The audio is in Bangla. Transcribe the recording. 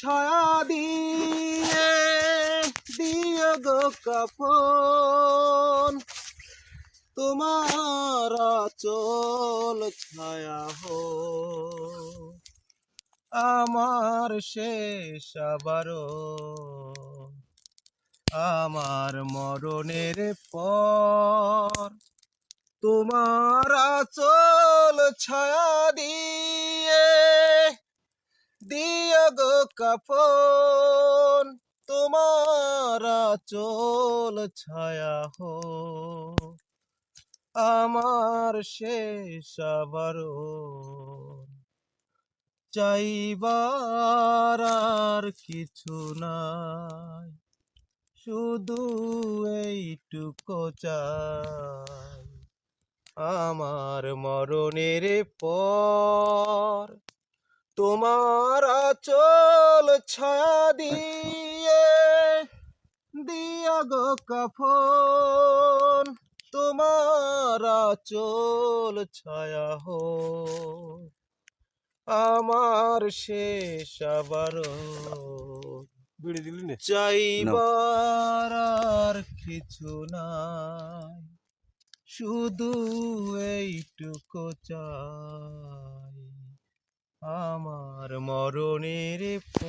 ছায়া দিয়ে দিও গো কাফন, তোমার আঁচল ছায়া হো আমার শেষ আবারও, আমার মরণের পর তোমার আঁচল ছায়া দিয়ে দিও গো কাফন, তোমার আঁচল ছায়া হো আমার শেষ আবারণ। চাইবার আর কিছু নাই, শুধু এইটুকু চাই, আমার মরণের পর তোমার আঁচল ছায়া দিয়ে দিও গো কাফন, তোমার আঁচল ছায়া হো আমার শেষ আবারণ। চাইবার আর কিছু নাই, শুধু এইটুকু চাই, আমার মরণের পর